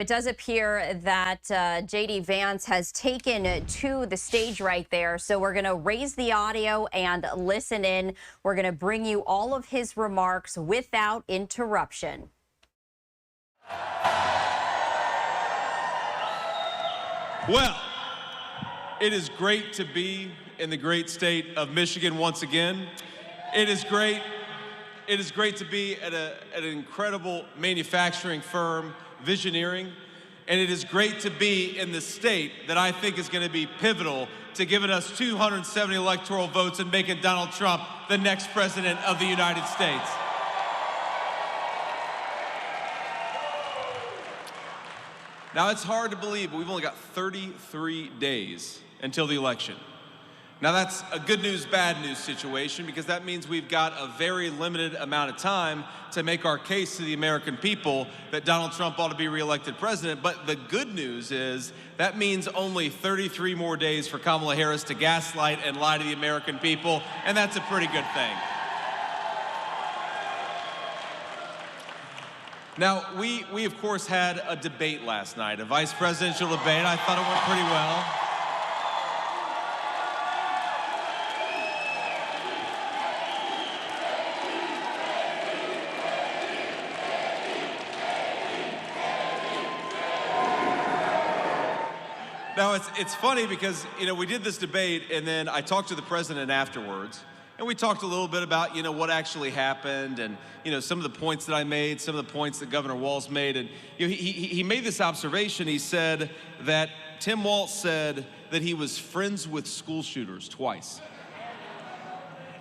It does appear that JD Vance has taken to the stage right there. So we're going to raise the audio and listen in. We're going to bring you all of his remarks without interruption. Well, it is great to be in the great state of Michigan once again. It is great to be at an incredible manufacturing firm, Visioneering, and it is great to be in the state that I think is going to be pivotal to giving us 270 electoral votes and making Donald Trump the next president of the United States. Now, it's hard to believe, but we've only got 33 days until the election. Now, that's a good news, bad news situation because that means we've got a very limited amount of time to make our case to the American people that Donald Trump ought to be reelected president. But the good news is that means only 33 more days for Kamala Harris to gaslight and lie to the American people, and that's a pretty good thing. Now, we of course had a debate last night, a vice presidential debate. I thought it went pretty well. Now, it's funny because, we did this debate, and then I talked to the president afterwards, and we talked a little bit about, what actually happened, and, some of the points that I made, some of the points that Governor Walz made, and he made this observation. He said that Tim Walz said that he was friends with school shooters twice.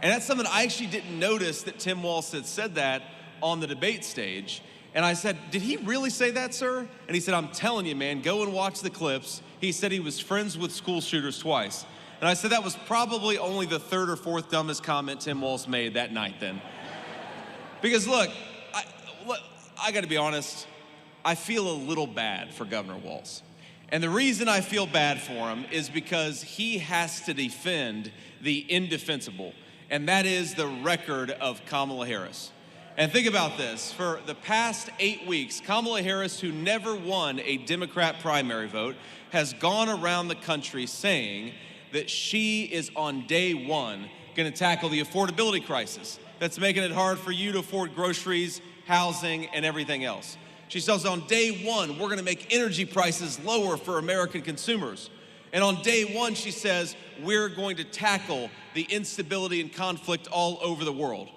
And that's something I actually didn't notice that Tim Walz had said that on the debate stage. And I said, did he really say that, sir? And he said, I'm telling you, man, go and watch the clips. He said he was friends with school shooters twice. And I said that was probably only the third or fourth dumbest comment Tim Walz made that night then. Because look, I gotta be honest, I feel a little bad for Governor Walz. And the reason I feel bad for him is because he has to defend the indefensible, and that is the record of Kamala Harris. And think about this, for the past 8 weeks, Kamala Harris, who never won a Democrat primary vote, has gone around the country saying that she is on day one gonna tackle the affordability crisis that's making it hard for you to afford groceries, housing, and everything else. She says on day one, we're gonna make energy prices lower for American consumers. And on day one, she says, we're going to tackle the instability and conflict all over the world.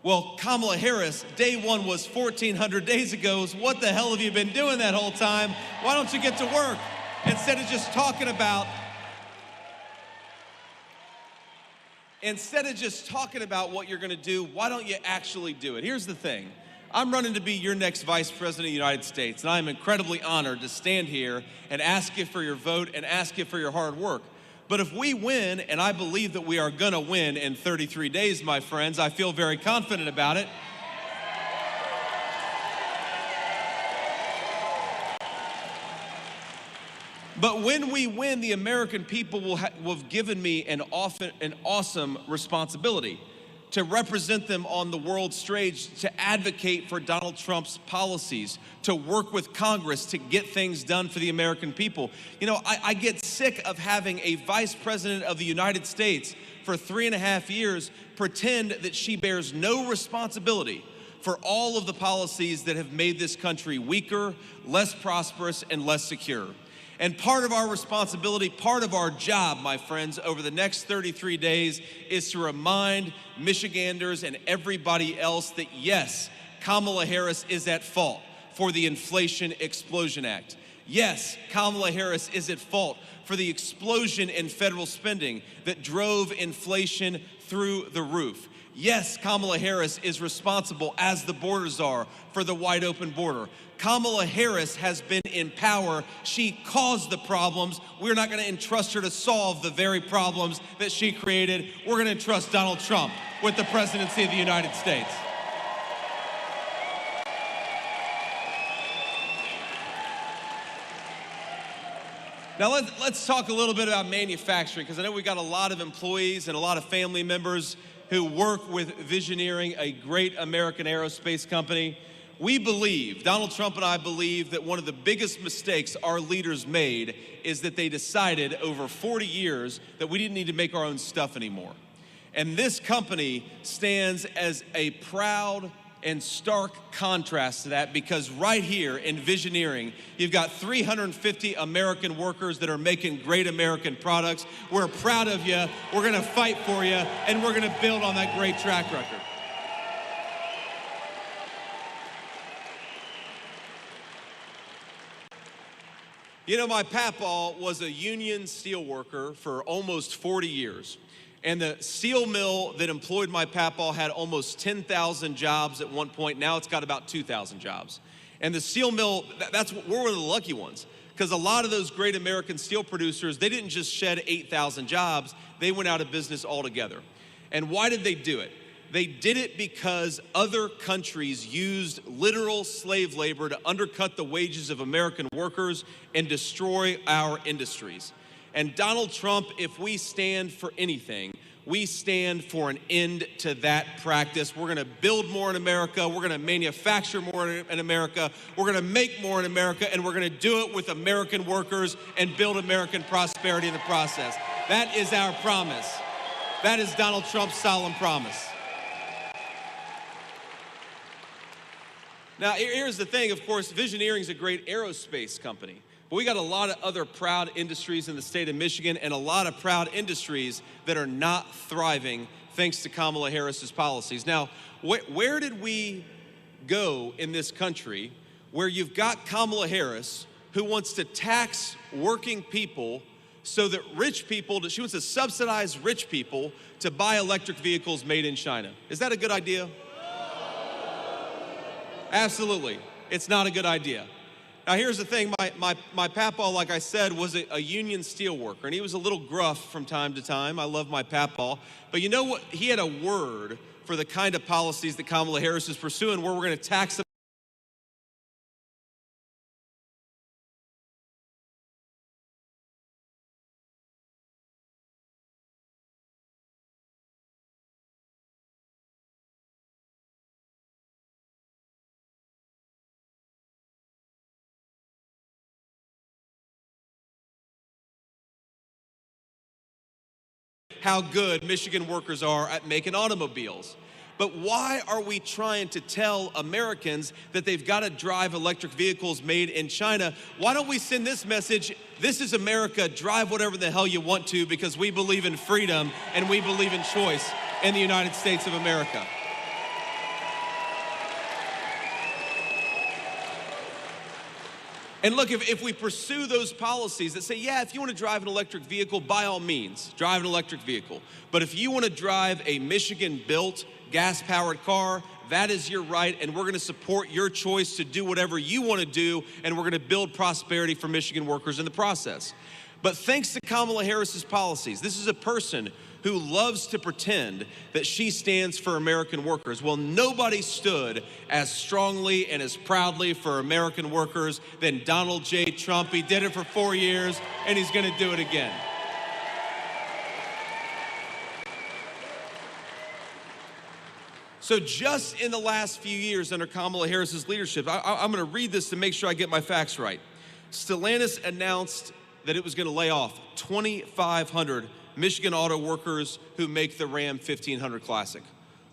Well, Kamala Harris, day one was 1,400 days ago. So what the hell have you been doing that whole time? Why don't you get to work? Instead of just talking about what you're gonna do, why don't you actually do it? Here's the thing. I'm running to be your next vice president of the United States, and I'm incredibly honored to stand here and ask you for your vote and ask you for your hard work. But if we win, and I believe that we are gonna win in 33 days, my friends, I feel very confident about it. But when we win, the American people will have given me an awesome responsibility to represent them on the world stage, to advocate for Donald Trump's policies, to work with Congress to get things done for the American people. I get sick of having a vice president of the United States for 3.5 years pretend that she bears no responsibility for all of the policies that have made this country weaker, less prosperous, and less secure. And part of our responsibility, part of our job, my friends, over the next 33 days is to remind Michiganders and everybody else that yes, Kamala Harris is at fault for the Inflation Explosion Act. Yes, Kamala Harris is at fault for the explosion in federal spending that drove inflation through the roof. Yes, Kamala Harris is responsible as the border czar for the wide open border. Kamala Harris has been in power. She caused the problems. We're not gonna entrust her to solve the very problems that she created. We're gonna entrust Donald Trump with the presidency of the United States. Now let's talk a little bit about manufacturing, because I know we've got a lot of employees and a lot of family members who work with Visioneering, a great American aerospace company. We believe, Donald Trump and I believe, that one of the biggest mistakes our leaders made is that they decided over 40 years that we didn't need to make our own stuff anymore. And this company stands as a proud and stark contrast to that, because right here in Visioneering, you've got 350 American workers that are making great American products. We're proud of you, we're gonna fight for you, and we're gonna build on that great track record. You know, my papaw was a union steel worker for almost 40 years. And the steel mill that employed my papaw had almost 10,000 jobs at one point. Now it's got about 2,000 jobs. And the steel mill, we're one of the lucky ones, because a lot of those great American steel producers, they didn't just shed 8,000 jobs, they went out of business altogether. And why did they do it? They did it because other countries used literal slave labor to undercut the wages of American workers and destroy our industries. And Donald Trump, if we stand for anything, we stand for an end to that practice. We're gonna build more in America, we're gonna manufacture more in America, we're gonna make more in America, and we're gonna do it with American workers and build American prosperity in the process. That is our promise. That is Donald Trump's solemn promise. Now, here's the thing, of course, Visioneering is a great aerospace company, but we got a lot of other proud industries in the state of Michigan, and a lot of proud industries that are not thriving thanks to Kamala Harris's policies. Now, where did we go in this country where you've got Kamala Harris, who wants to tax working people so that rich people, she wants to subsidize rich people to buy electric vehicles made in China? Is that a good idea? Absolutely, it's not a good idea. Now here's the thing, my papaw, like I said, was a union steel worker, and he was a little gruff from time to time. I love my papaw, but you know what? He had a word for the kind of policies that Kamala Harris is pursuing, where we're gonna tax them. How good Michigan workers are at making automobiles. But why are we trying to tell Americans that they've got to drive electric vehicles made in China? Why don't we send this message: this is America, drive whatever the hell you want to, because we believe in freedom and we believe in choice in the United States of America. And look, if we pursue those policies that say, yeah, if you want to drive an electric vehicle, by all means, drive an electric vehicle. But if you want to drive a Michigan-built, gas-powered car, that is your right, and we're going to support your choice to do whatever you want to do, and we're going to build prosperity for Michigan workers in the process. But thanks to Kamala Harris's policies, this is a person who loves to pretend that she stands for American workers. Well, nobody stood as strongly and as proudly for American workers than Donald J. Trump. He did it for 4 years, and he's gonna do it again. So just in the last few years under Kamala Harris's leadership, I'm gonna read this to make sure I get my facts right. Stellantis announced that it was gonna lay off 2,500 Michigan auto workers who make the Ram 1500 Classic.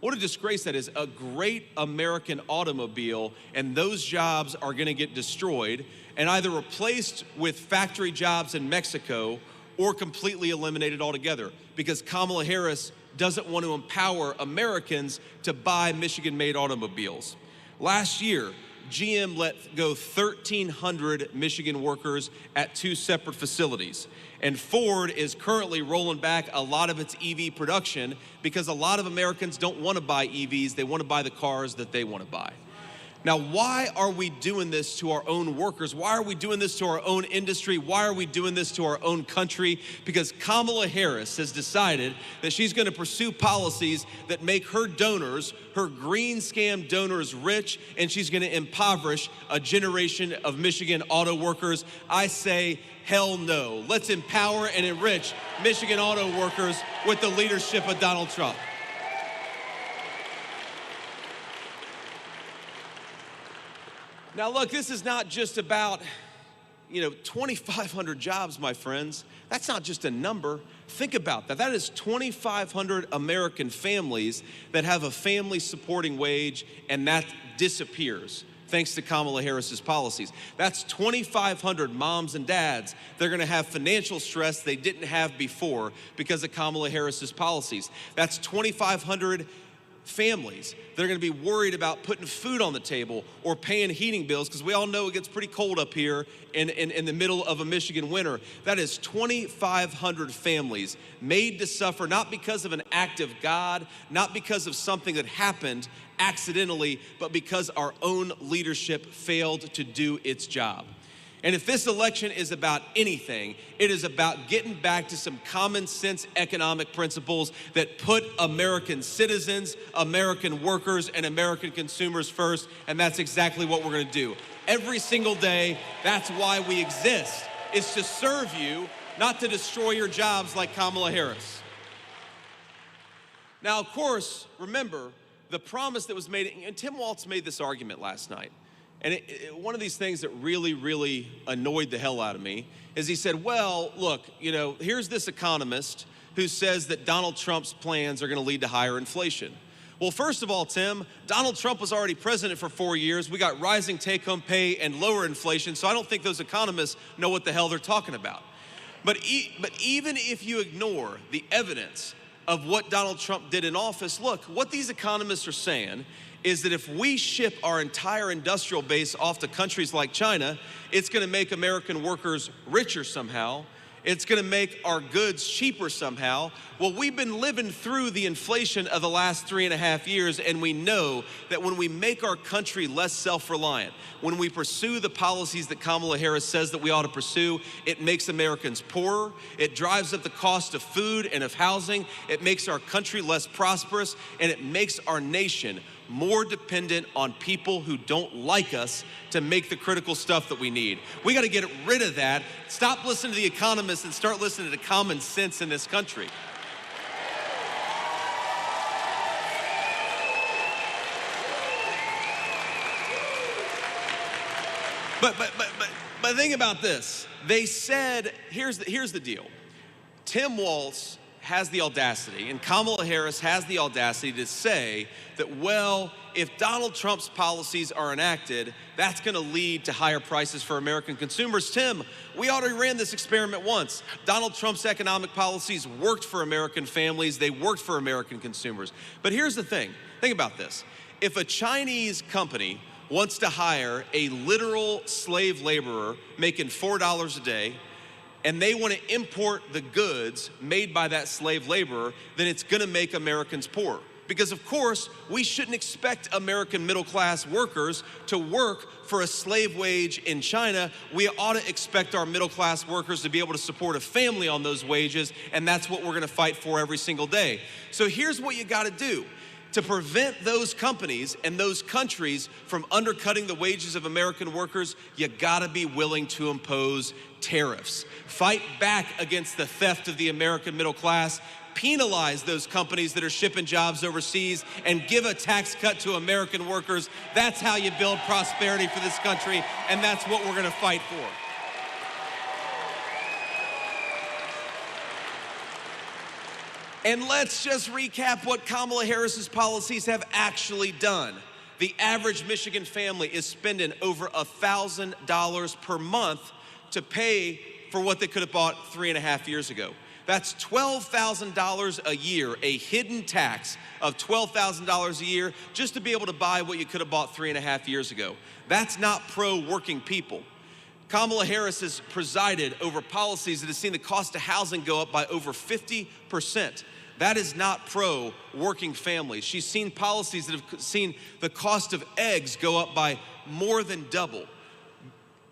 What a disgrace that is. A great American automobile, and those jobs are gonna get destroyed and either replaced with factory jobs in Mexico or completely eliminated altogether, because Kamala Harris doesn't want to empower Americans to buy Michigan-made automobiles. Last year, GM let go 1,300 Michigan workers at 2 separate facilities. And Ford is currently rolling back a lot of its EV production because a lot of Americans don't want to buy EVs, they want to buy the cars that they want to buy. Now, why are we doing this to our own workers? Why are we doing this to our own industry? Why are we doing this to our own country? Because Kamala Harris has decided that she's going to pursue policies that make her donors, her green scam donors, rich, and she's going to impoverish a generation of Michigan auto workers. I say, hell no. Let's empower and enrich Michigan auto workers with the leadership of Donald Trump. Now look, this is not just about, 2,500 jobs, my friends. That's not just a number. Think about that. That is 2,500 American families that have a family supporting wage, and that disappears thanks to Kamala Harris's policies. That's 2,500 moms and dads. They're gonna have financial stress they didn't have before because of Kamala Harris's policies. That's 2,500 families that are going to be worried about putting food on the table or paying heating bills, because we all know it gets pretty cold up here in the middle of a Michigan winter. That is 2,500 families made to suffer, not because of an act of God, not because of something that happened accidentally, but because our own leadership failed to do its job. And if this election is about anything, it is about getting back to some common sense economic principles that put American citizens, American workers, and American consumers first, and that's exactly what we're gonna do. Every single day, that's why we exist. It's to serve you, not to destroy your jobs like Kamala Harris. Now, of course, remember, the promise that was made, and Tim Walz made this argument last night. And one of these things that really, really annoyed the hell out of me is he said, well, look, here's this economist who says that Donald Trump's plans are gonna lead to higher inflation. Well, first of all, Tim, Donald Trump was already president for 4 years. We got rising take-home pay and lower inflation, so I don't think those economists know what the hell they're talking about. But even if you ignore the evidence of what Donald Trump did in office, look, what these economists are saying is that if we ship our entire industrial base off to countries like China, it's gonna make American workers richer somehow. It's gonna make our goods cheaper somehow. Well, we've been living through the inflation of the last 3.5 years, and we know that when we make our country less self-reliant, when we pursue the policies that Kamala Harris says that we ought to pursue, it makes Americans poorer, it drives up the cost of food and of housing, it makes our country less prosperous, and it makes our nation more dependent on people who don't like us to make the critical stuff that we need. We gotta get rid of that. Stop listening to the economists and start listening to common sense in this country. But think about this. They said, here's the deal. Tim Walz has the audacity, and Kamala Harris has the audacity to say that, well, if Donald Trump's policies are enacted, that's gonna lead to higher prices for American consumers. Tim, we already ran this experiment once. Donald Trump's economic policies worked for American families, they worked for American consumers. But here's the thing, think about this. If a Chinese company wants to hire a literal slave laborer making $4 a day, and they want to import the goods made by that slave laborer, then it's gonna make Americans poor. Because of course, we shouldn't expect American middle-class workers to work for a slave wage in China. We ought to expect our middle-class workers to be able to support a family on those wages, and that's what we're gonna fight for every single day. So here's what you gotta do. To prevent those companies and those countries from undercutting the wages of American workers, you gotta be willing to impose tariffs. Fight back against the theft of the American middle class, penalize those companies that are shipping jobs overseas, and give a tax cut to American workers. That's how you build prosperity for this country, and that's what we're gonna fight for. And let's just recap what Kamala Harris's policies have actually done. The average Michigan family is spending over $1,000 per month to pay for what they could have bought 3.5 years ago. That's $12,000 a year, a hidden tax of $12,000 a year just to be able to buy what you could have bought 3.5 years ago. That's not pro-working people. Kamala Harris has presided over policies that have seen the cost of housing go up by over 50%. That is not pro-working families. She's seen policies that have seen the cost of eggs go up by more than double.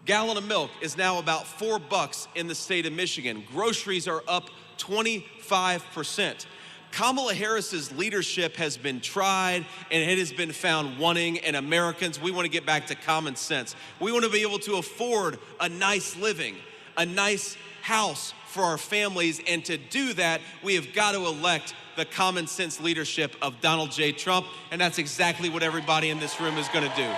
Gallon of milk is now about $4 in the state of Michigan. Groceries are up 25%. Kamala Harris's leadership has been tried and it has been found wanting, and Americans, we want to get back to common sense. We want to be able to afford a nice living, a nice house for our families, and to do that, we have got to elect the common sense leadership of Donald J. Trump, and that's exactly what everybody in this room is going to do.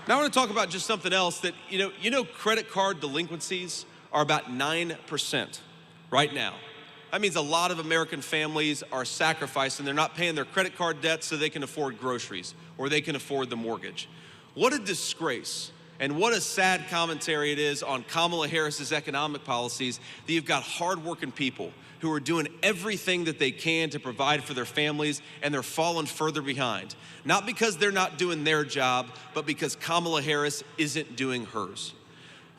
Now I want to talk about just something else that, credit card delinquencies are about 9% right now. That means a lot of American families are sacrificing. They're not paying their credit card debt so they can afford groceries or they can afford the mortgage. What a disgrace and what a sad commentary it is on Kamala Harris's economic policies that you've got hardworking people who are doing everything that they can to provide for their families, and they're falling further behind. Not because they're not doing their job, but because Kamala Harris isn't doing hers.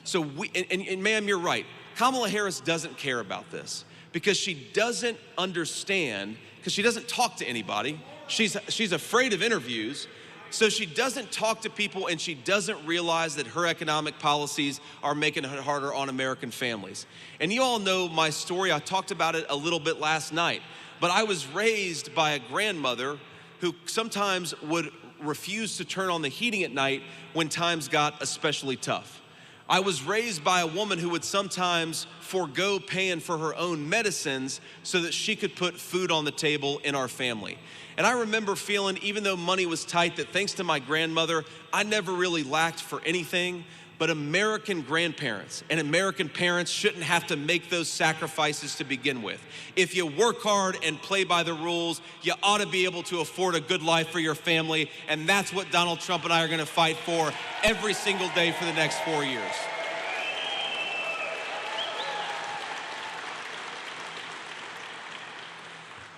So ma'am, you're right. Kamala Harris doesn't care about this because she doesn't understand, because she doesn't talk to anybody. She's afraid of interviews. So she doesn't talk to people, and she doesn't realize that her economic policies are making it harder on American families. And you all know my story. I talked about it a little bit last night. But I was raised by a grandmother who sometimes would refuse to turn on the heating at night when times got especially tough. I was raised by a woman who would sometimes forego paying for her own medicines so that she could put food on the table in our family. And I remember feeling, even though money was tight, that thanks to my grandmother, I never really lacked for anything. But American grandparents and American parents shouldn't have to make those sacrifices to begin with. If you work hard and play by the rules, you ought to be able to afford a good life for your family. And that's what Donald Trump and I are gonna fight for every single day for the next 4 years.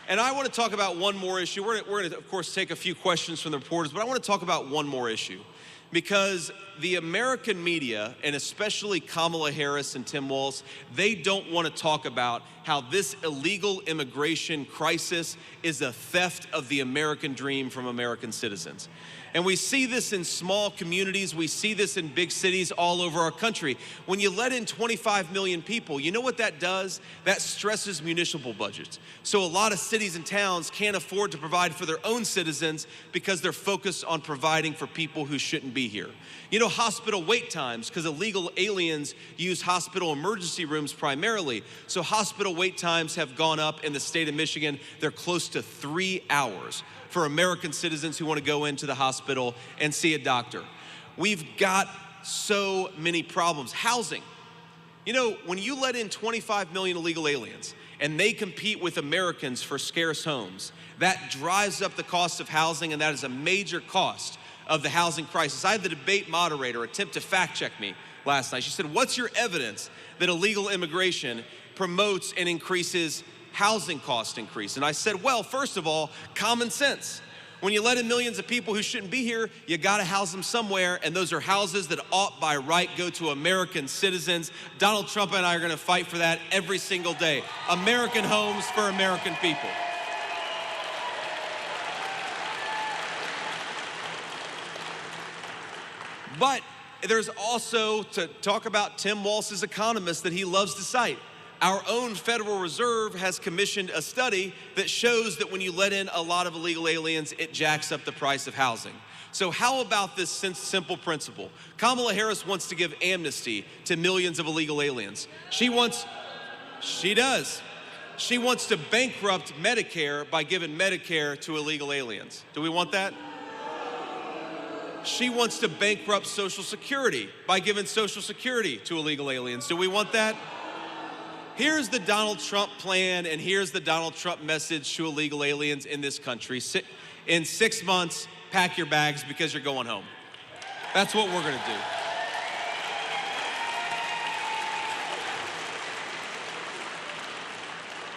And I want to talk about one more issue. We're going to, of course, take a few questions from the reporters, but I want to talk about one more issue. Because the American media, and especially Kamala Harris and Tim Walz, they don't want to talk about how this illegal immigration crisis is a theft of the American dream from American citizens. And we see this in small communities. We see this in big cities all over our country. When you let in 25 million people, you know what that does? That stresses municipal budgets. So a lot of cities and towns can't afford to provide for their own citizens because they're focused on providing for people who shouldn't be here. You know, hospital wait times, because illegal aliens use hospital emergency rooms primarily. So hospital wait times have gone up in the state of Michigan. They're close to 3 hours for American citizens who want to go into the hospital and see a doctor. We've got so many problems. Housing. You know, when you let in 25 million illegal aliens and they compete with Americans for scarce homes, that drives up the cost of housing, and that is a major cost of the housing crisis. I had the debate moderator attempt to fact check me last night. She said, what's your evidence that illegal immigration promotes and increases housing cost increase? And I said, well, first of all, common sense. When you let in millions of people who shouldn't be here, you gotta house them somewhere, and those are houses that ought by right go to American citizens. Donald Trump and I are gonna fight for that every single day. American homes for American people. But there's also, to talk about Tim Walz's economist that he loves to cite, our own Federal Reserve has commissioned a study that shows that when you let in a lot of illegal aliens, it jacks up the price of housing. So how about this simple principle? Kamala Harris wants to give amnesty to millions of illegal aliens. She wants to bankrupt Medicare by giving Medicare to illegal aliens. Do we want that? She wants to bankrupt Social Security by giving Social Security to illegal aliens. Do we want that? Here's the Donald Trump plan, and here's the Donald Trump message to illegal aliens in this country. In 6 months, pack your bags because you're going home. That's what we're gonna do.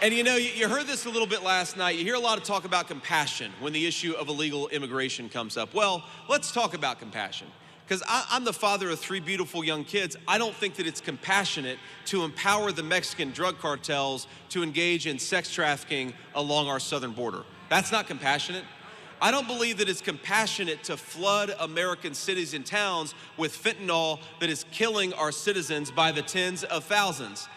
And you know, you heard this a little bit last night. You hear a lot of talk about compassion when the issue of illegal immigration comes up. Well, let's talk about compassion. Because I'm the father of 3 beautiful young kids. I don't think that it's compassionate to empower the Mexican drug cartels to engage in sex trafficking along our southern border. That's not compassionate. I don't believe that it's compassionate to flood American cities and towns with fentanyl that is killing our citizens by the tens of thousands.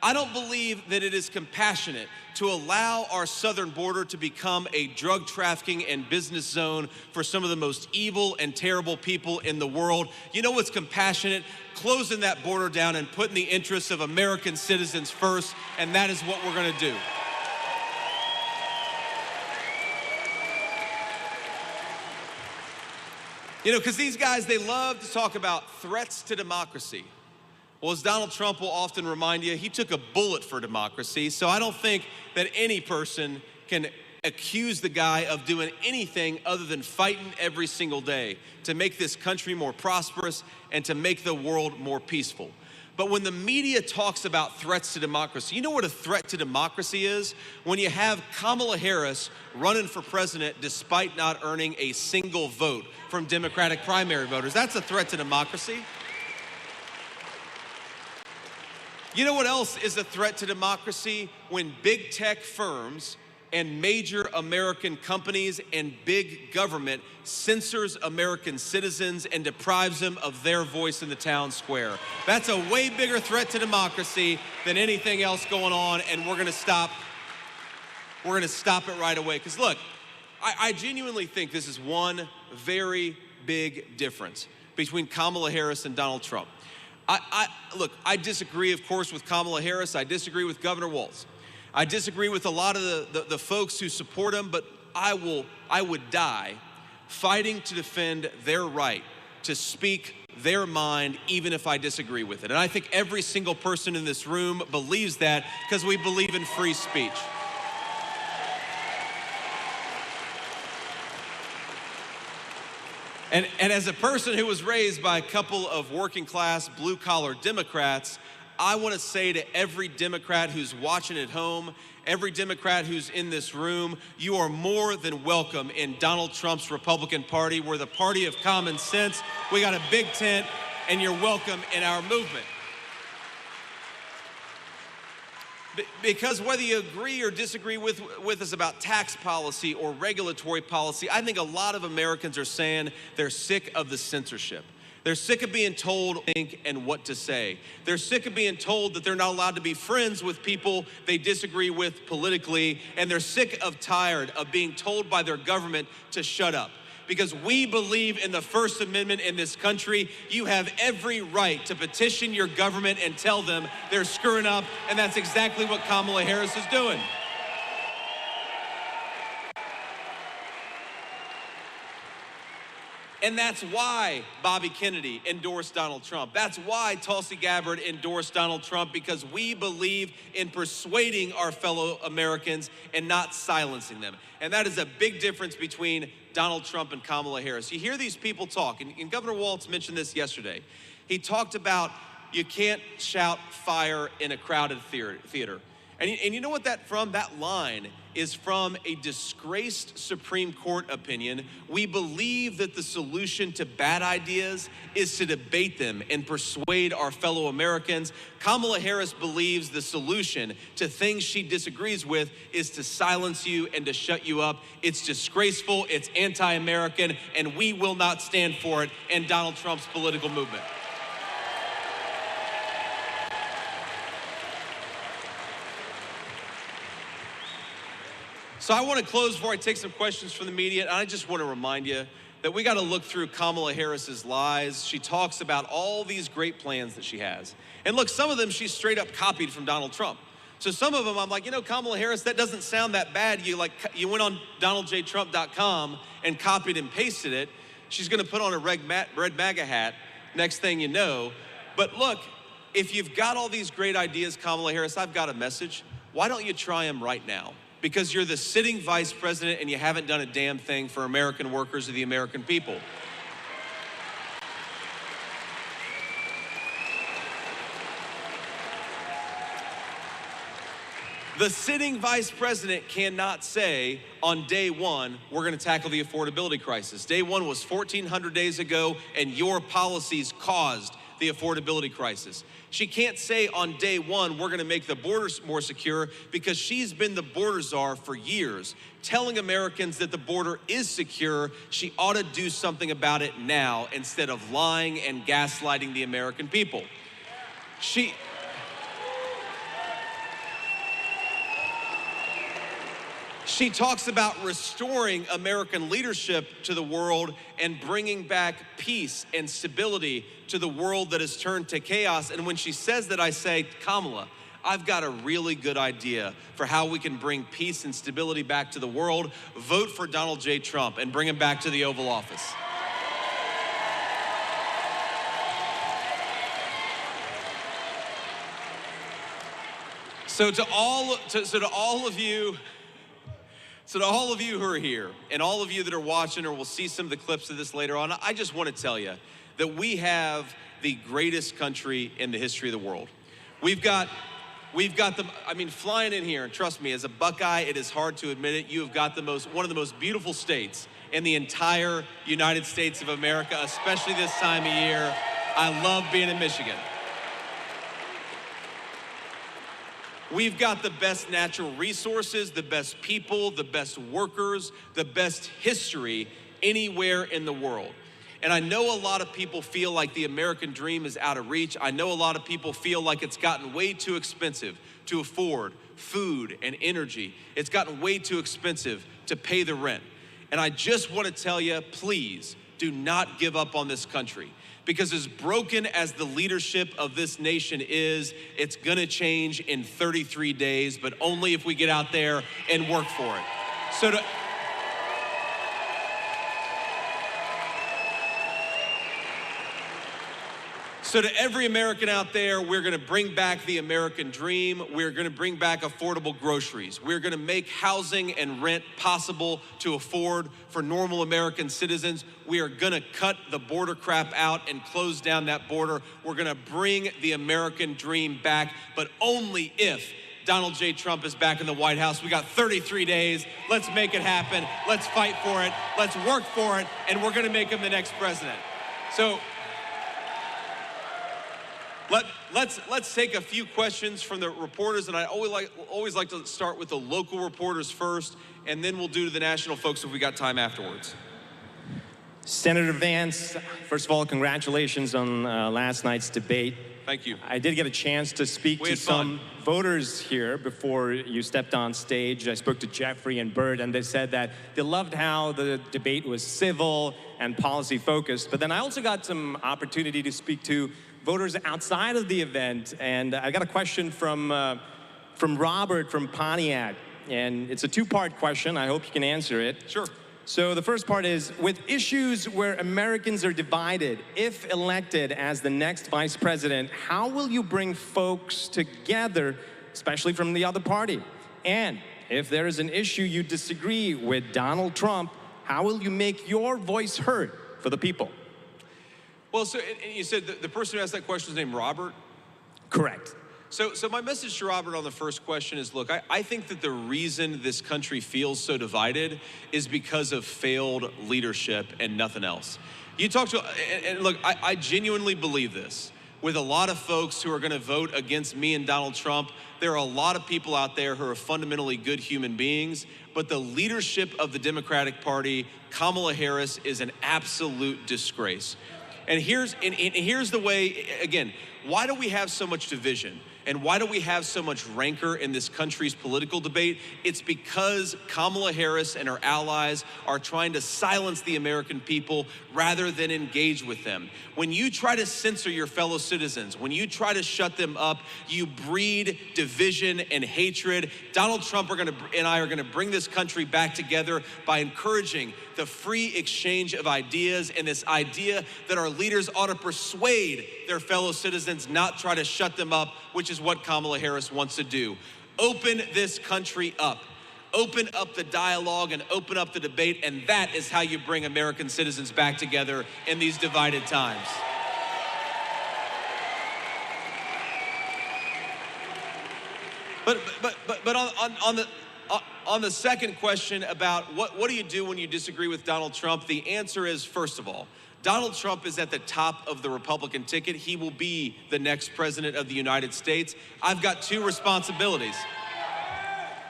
I don't believe that it is compassionate to allow our southern border to become a drug trafficking and business zone for some of the most evil and terrible people in the world. You know what's compassionate? Closing that border down and putting the interests of American citizens first, and that is what we're gonna do. You know, because these guys, they love to talk about threats to democracy. Well, as Donald Trump will often remind you, he took a bullet for democracy, so I don't think that any person can accuse the guy of doing anything other than fighting every single day to make this country more prosperous and to make the world more peaceful. But when the media talks about threats to democracy, you know what a threat to democracy is? When you have Kamala Harris running for president despite not earning a single vote from Democratic primary voters. That's a threat to democracy. You know what else is a threat to democracy? When big tech firms and major American companies and big government censors American citizens and deprives them of their voice in the town square. That's a way bigger threat to democracy than anything else going on, and we're gonna stop it right away. Because look, I genuinely think this is one very big difference between Kamala Harris and Donald Trump. Look, I disagree, of course, with Kamala Harris. I disagree with Governor Walz. I disagree with a lot of the folks who support him, but I would die fighting to defend their right to speak their mind, even if I disagree with it. And I think every single person in this room believes that because we believe in free speech. And as a person who was raised by a couple of working class blue collar Democrats, I want to say to every Democrat who's watching at home, every Democrat who's in this room, you are more than welcome in Donald Trump's Republican Party. We're the party of common sense. We got a big tent, and you're welcome in our movement. Because whether you agree or disagree with us about tax policy or regulatory policy, I think a lot of Americans are saying they're sick of the censorship. They're sick of being told what to think and what to say. They're sick of being told that they're not allowed to be friends with people they disagree with politically, and they're tired of being told by their government to shut up. Because we believe in the First Amendment in this country, you have every right to petition your government and tell them they're screwing up, and that's exactly what Kamala Harris is doing. And that's why Bobby Kennedy endorsed Donald Trump. That's why Tulsi Gabbard endorsed Donald Trump, because we believe in persuading our fellow Americans and not silencing them. And that is a big difference between Donald Trump and Kamala Harris. You hear these people talk, and Governor Walz mentioned this yesterday. He talked about you can't shout fire in a crowded theater. And you know what that line is from a disgraced Supreme Court opinion. We believe that the solution to bad ideas is to debate them and persuade our fellow Americans. Kamala Harris believes the solution to things she disagrees with is to silence you and to shut you up. It's disgraceful, it's anti-American, and we will not stand for it in Donald Trump's political movement. So I want to close before I take some questions from the media, and I just want to remind you that we got to look through Kamala Harris's lies. She talks about all these great plans that she has. And look, some of them she straight up copied from Donald Trump. So some of them I'm like, you know, Kamala Harris, that doesn't sound that bad. You went on donaldjtrump.com and copied and pasted it. She's going to put on a red MAGA hat, next thing you know. But look, if you've got all these great ideas, Kamala Harris, I've got a message. Why don't you try them right now? Because you're the sitting vice president and you haven't done a damn thing for American workers or the American people. The sitting vice president cannot say on day one, we're gonna tackle the affordability crisis. Day one was 1,400 days ago, and your policies caused the affordability crisis. She can't say on day one, we're gonna make the borders more secure, because she's been the border czar for years, telling Americans that the border is secure. She ought to do something about it now instead of lying and gaslighting the American people. She talks about restoring American leadership to the world and bringing back peace and stability to the world that has turned to chaos. And when she says that, I say, Kamala, I've got a really good idea for how we can bring peace and stability back to the world. Vote for Donald J. Trump and bring him back to the Oval Office. So to all of you who are here and all of you that are watching or will see some of the clips of this later on, I just want to tell you that we have the greatest country in the history of the world. We've got the, I mean, flying in here, and trust me, as a Buckeye, it is hard to admit it, you have got one of the most beautiful states in the entire United States of America, especially this time of year. I love being in Michigan. We've got the best natural resources, the best people, the best workers, the best history anywhere in the world. And I know a lot of people feel like the American dream is out of reach. I know a lot of people feel like it's gotten way too expensive to afford food and energy. It's gotten way too expensive to pay the rent. And I just want to tell you, please do not give up on this country. Because as broken as the leadership of this nation is, it's gonna change in 33 days, but only if we get out there and work for it. So to every American out there, we're gonna bring back the American dream. We're gonna bring back affordable groceries. We're gonna make housing and rent possible to afford for normal American citizens. We are gonna cut the border crap out and close down that border. We're gonna bring the American dream back, but only if Donald J. Trump is back in the White House. We got 33 days. Let's make it happen. Let's fight for it. Let's work for it. And we're gonna make him the next president. So, Let's take a few questions from the reporters, and I always like to start with the local reporters first, and then we'll do the national folks if we got time afterwards. Senator Vance, first of all, congratulations on last night's debate. Thank you. I did get a chance to speak to some voters here before you stepped on stage. I spoke to Jeffrey and Bert, and they said that they loved how the debate was civil and policy focused. But then I also got some opportunity to speak to voters outside of the event, and I got a question from Robert from Pontiac, and it's a two-part question. I hope you can answer it. Sure. So the first part is, with issues where Americans are divided, if elected as the next vice president, how will you bring folks together, especially from the other party? And if there is an issue you disagree with Donald Trump, how will you make your voice heard for the people? Well, so and you said the person who asked that question is named Robert? Correct. So my message to Robert on the first question is, look, I think that the reason this country feels so divided is because of failed leadership and nothing else. You talk to, and look, I genuinely believe this. With a lot of folks who are gonna vote against me and Donald Trump, there are a lot of people out there who are fundamentally good human beings, but the leadership of the Democratic Party, Kamala Harris, is an absolute disgrace. And here's the way, again, why do we have so much division? And why do we have so much rancor in this country's political debate? It's because Kamala Harris and her allies are trying to silence the American people rather than engage with them. When you try to censor your fellow citizens, when you try to shut them up, you breed division and hatred. Donald Trump and I are gonna bring this country back together by encouraging the free exchange of ideas and this idea that our leaders ought to persuade their fellow citizens, not try to shut them up, which is what Kamala Harris wants to do. Open this country up. Open up the dialogue and open up the debate, and that is how you bring American citizens back together in these divided times. But on the second question about what do you do when you disagree with Donald Trump, the answer is, first of all, Donald Trump is at the top of the Republican ticket. He will be the next president of the United States. I've got two responsibilities.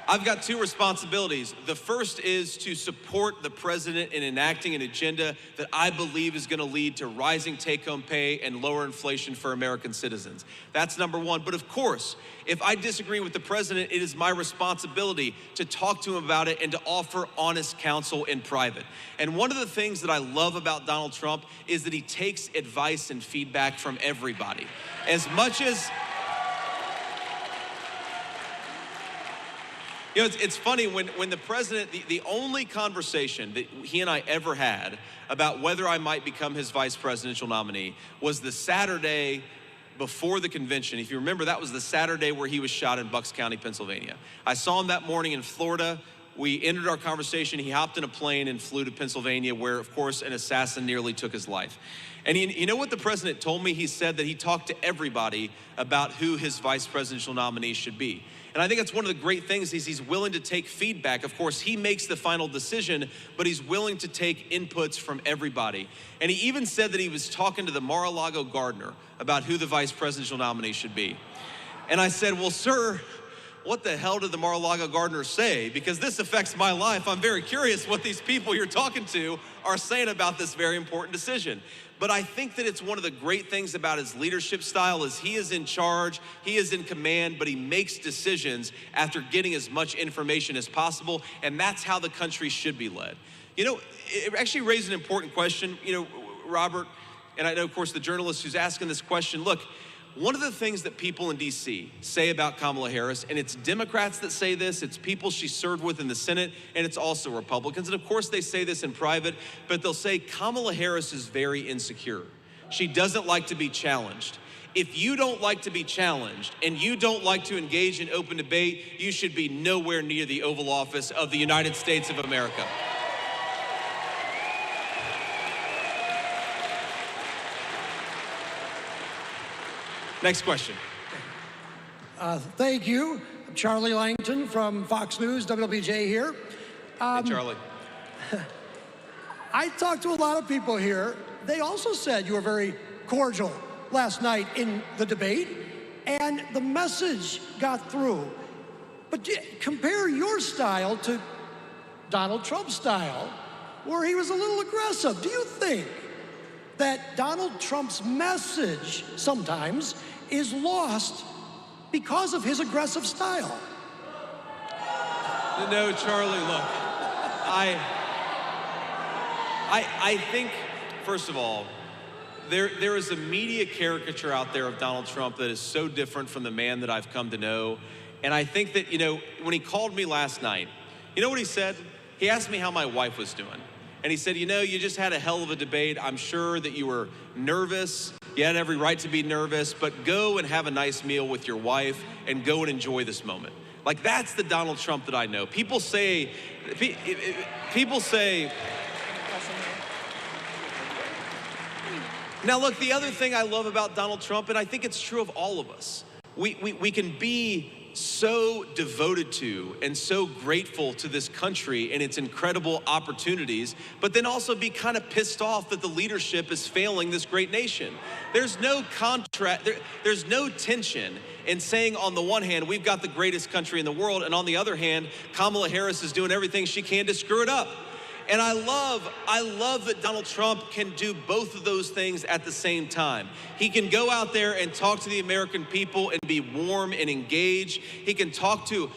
The first is to support the president in enacting an agenda that I believe is gonna lead to rising take-home pay and lower inflation for American citizens. That's number one. But of course, if I disagree with the president, it is my responsibility to talk to him about it and to offer honest counsel in private. And one of the things that I love about Donald Trump is that he takes advice and feedback from everybody. As much as, you know, it's funny, when the president, the only conversation that he and I ever had about whether I might become his vice presidential nominee was the Saturday before the convention. If you remember, that was the Saturday where he was shot in Bucks County, Pennsylvania. I saw him that morning in Florida. We ended our conversation. He hopped in a plane and flew to Pennsylvania, where, of course, an assassin nearly took his life. And you know what the president told me? He said that he talked to everybody about who his vice presidential nominee should be. And I think that's one of the great things is he's willing to take feedback. Of course, he makes the final decision, but he's willing to take inputs from everybody. And he even said that he was talking to the Mar-a-Lago gardener about who the vice presidential nominee should be. And I said, well, sir, what the hell did the Mar-a-Lago gardener say? Because this affects my life. I'm very curious what these people you're talking to are saying about this very important decision. But I think that it's one of the great things about his leadership style is he is in charge, he is in command, but he makes decisions after getting as much information as possible, and that's how the country should be led. You know, it actually raised an important question, you know, Robert, and I know, of course, the journalist who's asking this question. Look, one of the things that people in D.C. say about Kamala Harris, and it's Democrats that say this, it's people she served with in the Senate, and it's also Republicans. And of course, they say this in private, but they'll say Kamala Harris is very insecure. She doesn't like to be challenged. If you don't like to be challenged and you don't like to engage in open debate, you should be nowhere near the Oval Office of the United States of America. Next question. Thank you. I'm Charlie Langton from Fox News, WLBJ here. Hey, Charlie. I talked to a lot of people here. They also said you were very cordial last night in the debate, and the message got through. But compare your style to Donald Trump's style, where he was a little aggressive. Do you think that Donald Trump's message sometimes is lost because of his aggressive style? No, Charlie, look, I think, first of all, there is a media caricature out there of Donald Trump that is so different from the man that I've come to know. And I think that, you know, when he called me last night, you know what he said? He asked me how my wife was doing. And he said, you know, you just had a hell of a debate. I'm sure that you were nervous. You had every right to be nervous, but go and have a nice meal with your wife and go and enjoy this moment. Like, that's the Donald Trump that I know. People say, now look, the other thing I love about Donald Trump, and I think it's true of all of us, we can be so devoted to and so grateful to this country and its incredible opportunities, but then also be kind of pissed off that the leadership is failing this great nation. There's no there's no tension in saying on the one hand, we've got the greatest country in the world, and on the other hand, Kamala Harris is doing everything she can to screw it up. And I love that Donald Trump can do both of those things at the same time. He can go out there and talk to the American people and be warm and engaged. He can talk to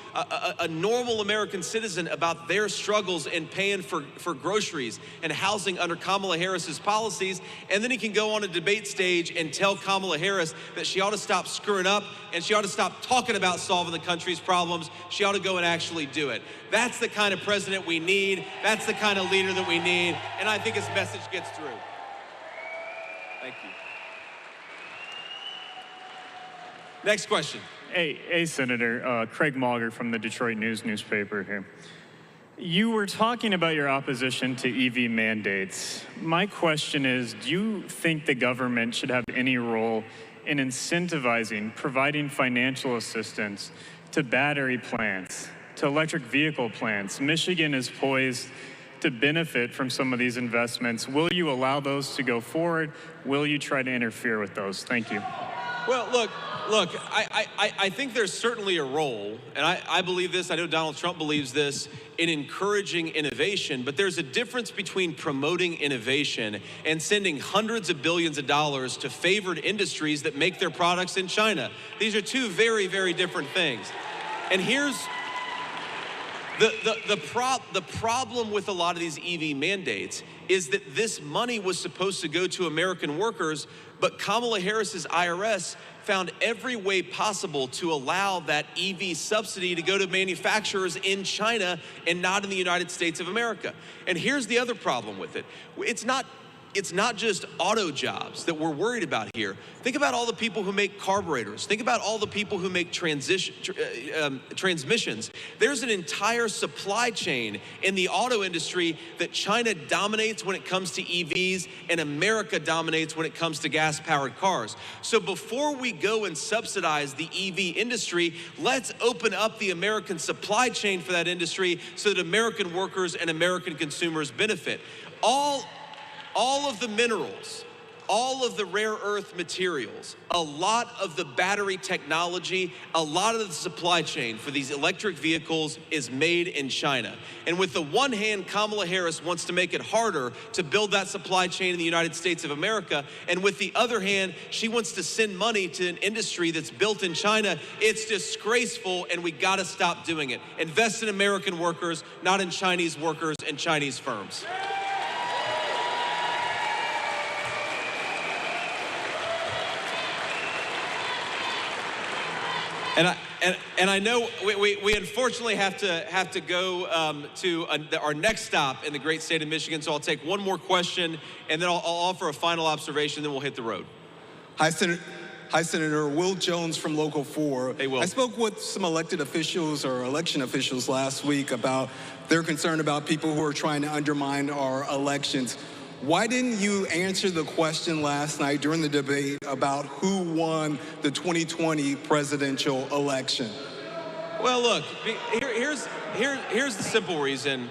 a normal American citizen about their struggles in paying for groceries and housing under Kamala Harris's policies. And then he can go on a debate stage and tell Kamala Harris that she ought to stop screwing up and she ought to stop talking about solving the country's problems. She ought to go and actually do it. That's the kind of president we need. That's the kind of leader that we need. And I think his message gets through. Thank you. Next question. Hey, Senator. Craig Mauger from the Detroit News newspaper here. You were talking about your opposition to EV mandates. My question is, do you think the government should have any role in incentivizing, providing financial assistance to battery plants, to electric vehicle plants? Michigan is poised to benefit from some of these investments. Will you allow those to go forward? Will you try to interfere with those? Thank you. Well, look, I think there's certainly a role, and I believe this, I know Donald Trump believes this, in encouraging innovation, but there's a difference between promoting innovation and sending hundreds of billions of dollars to favored industries that make their products in China. These are two very, very different things. And here's the problem with a lot of these EV mandates is that this money was supposed to go to American workers, but Kamala Harris's IRS found every way possible to allow that EV subsidy to go to manufacturers in China and not in the United States of America. And here's the other problem with it. It's not it's not just auto jobs that we're worried about here. Think about all the people who make carburetors. Think about all the people who make transmissions. There's an entire supply chain in the auto industry that China dominates when it comes to EVs and America dominates when it comes to gas-powered cars. So before we go and subsidize the EV industry, let's open up the American supply chain for that industry so that American workers and American consumers benefit. All of the minerals, all of the rare earth materials, a lot of the battery technology, a lot of the supply chain for these electric vehicles is made in China. And with the one hand, Kamala Harris wants to make it harder to build that supply chain in the United States of America. And with the other hand, she wants to send money to an industry that's built in China. It's disgraceful, and we gotta stop doing it. Invest in American workers, not in Chinese workers and Chinese firms. And I know we unfortunately have to go to our next stop in the great state of Michigan. So I'll take one more question, and then I'll offer a final observation. Then we'll hit the road. Hi, Senator. Will Jones from Local 4. Hey, Will. I spoke with some elected officials or election officials last week about their concern about people who are trying to undermine our elections. Why didn't you answer the question last night during the debate about who won the 2020 presidential election? Well, look, here's the simple reason.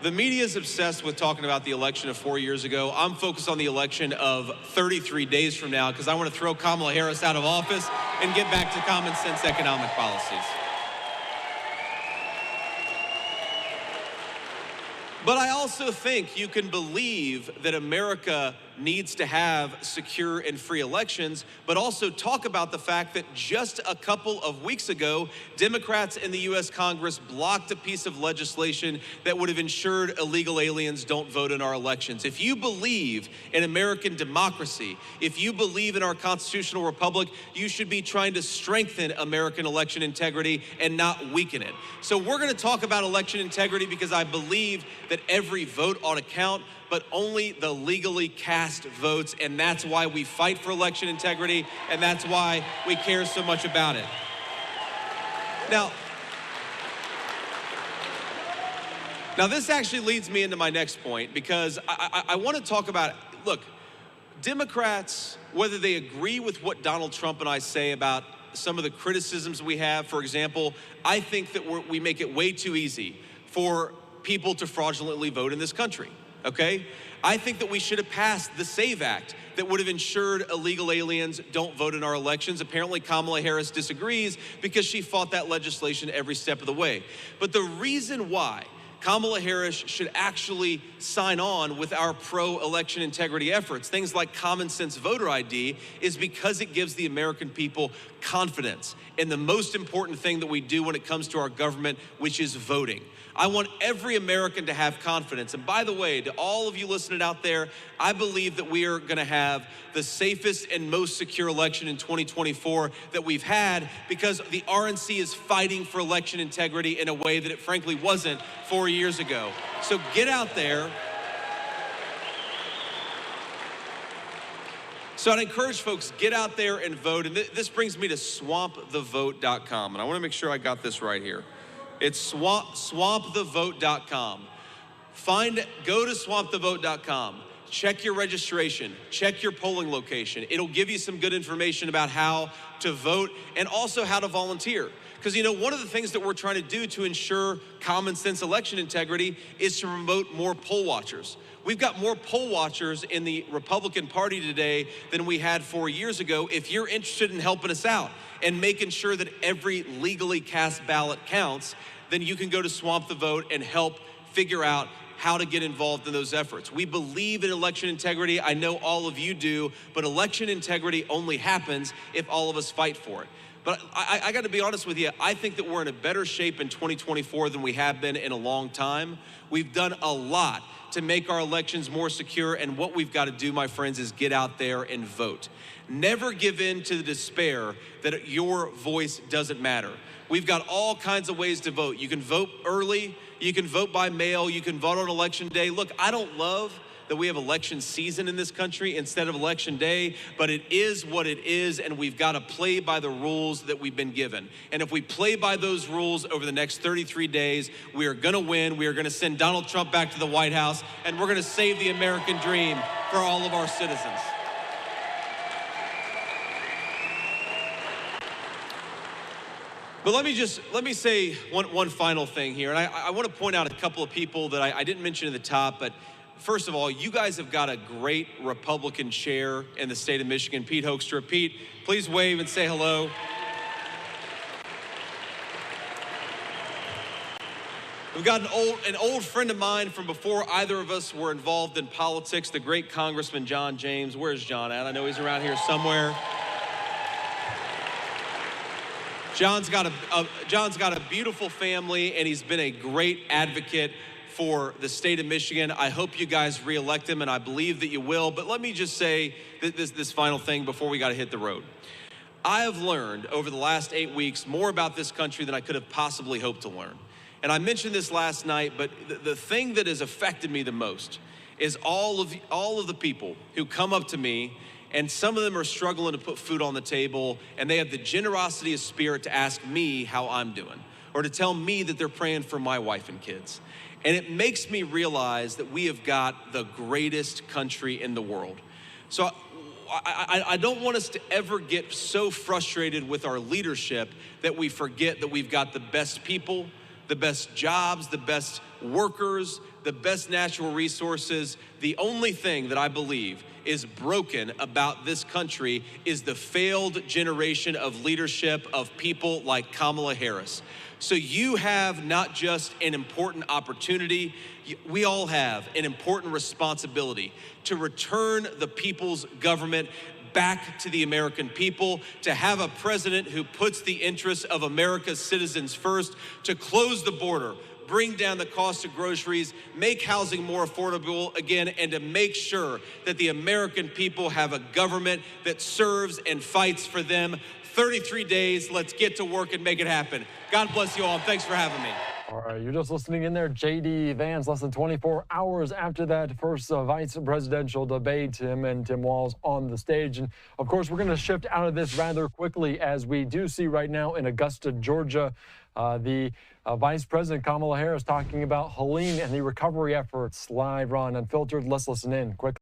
The media is obsessed with talking about the election of 4 years ago. I'm focused on the election of 33 days from now because I want to throw Kamala Harris out of office and get back to common sense economic policies. But I also think you can believe that America needs to have secure and free elections, but also talk about the fact that just a couple of weeks ago, Democrats in the U.S. Congress blocked a piece of legislation that would have ensured illegal aliens don't vote in our elections. If you believe in American democracy, if you believe in our constitutional republic, you should be trying to strengthen American election integrity and not weaken it. So we're going to talk about election integrity because I believe that every vote ought to count, but only the legally cast votes, and that's why we fight for election integrity, and that's why we care so much about it. Now this actually leads me into my next point, because I want to talk about, look, Democrats, whether they agree with what Donald Trump and I say about some of the criticisms we have, for example, I think that we make it way too easy for people to fraudulently vote in this country. Okay? I think that we should have passed the SAVE Act that would have ensured illegal aliens don't vote in our elections. Apparently, Kamala Harris disagrees because she fought that legislation every step of the way. But the reason why Kamala Harris should actually sign on with our pro-election integrity efforts, things like common sense voter ID, is because it gives the American people confidence in the most important thing that we do when it comes to our government, which is voting. I want every American to have confidence. And by the way, to all of you listening out there, I believe that we are going to have the safest and most secure election in 2024 that we've had, because the RNC is fighting for election integrity in a way that it frankly wasn't 4 years ago. So get out there. So I'd encourage folks, get out there and vote. And this brings me to swampthevote.com. And I want to make sure I got this right here. It's swampthevote.com. Go to swampthevote.com. Check your registration. Check your polling location. It'll give you some good information about how to vote and also how to volunteer. Because, you know, one of the things that we're trying to do to ensure common sense election integrity is to promote more poll watchers. We've got more poll watchers in the Republican Party today than we had 4 years ago. If you're interested in helping us out and making sure that every legally cast ballot counts, then you can go to Swamp the Vote and help figure out how to get involved in those efforts. We believe in election integrity. I know all of you do, but election integrity only happens if all of us fight for it. But I got to be honest with you, I think that we're in a better shape in 2024 than we have been in a long time. We've done a lot to make our elections more secure, and what we've got to do, my friends, is get out there and vote. Never give in to the despair that your voice doesn't matter. We've got all kinds of ways to vote. You can vote early, you can vote by mail, you can vote on election day. Look, I don't love that we have election season in this country instead of election day, but it is what it is, and we've got to play by the rules that we've been given. And if we play by those rules over the next 33 days, we are going to win. We are going to send Donald Trump back to the White House, and we're going to save the American dream for all of our citizens. But let me say one final thing here. And I want to point out a couple of people that I didn't mention at the top, but first of all, you guys have got a great Republican chair in the state of Michigan, Pete Hoekstra. Pete, please wave and say hello. We've got an old friend of mine from before either of us were involved in politics, the great Congressman John James. Where's John at? I know he's around here somewhere. John's got a beautiful family, and he's been a great advocate for the state of Michigan. I hope you guys re-elect him, and I believe that you will. But let me just say this final thing before we got to hit the road. I have learned over the last 8 weeks more about this country than I could have possibly hoped to learn. And I mentioned this last night, but the thing that has affected me the most is all of the people who come up to me, and some of them are struggling to put food on the table, and they have the generosity of spirit to ask me how I'm doing, or to tell me that they're praying for my wife and kids. And it makes me realize that we have got the greatest country in the world. So I don't want us to ever get so frustrated with our leadership that we forget that we've got the best people, the best jobs, the best workers, the best natural resources. The only thing that I believe is broken about this country is the failed generation of leadership of people like Kamala Harris. So you have not just an important opportunity, we all have an important responsibility to return the people's government back to the American people, to have a president who puts the interests of America's citizens first, to close the border, bring down the cost of groceries, make housing more affordable again, and to make sure that the American people have a government that serves and fights for them. 33 days, let's get to work and make it happen. God bless you all, and thanks for having me. All right, you're just listening in there. JD Vance, less than 24 hours after that first vice presidential debate, him and Tim Walz on the stage. And of course, we're going to shift out of this rather quickly, as we do see right now in Augusta, Georgia, the Vice President Kamala Harris talking about Helene and the recovery efforts. Live on Unfiltered. Let's listen in quick.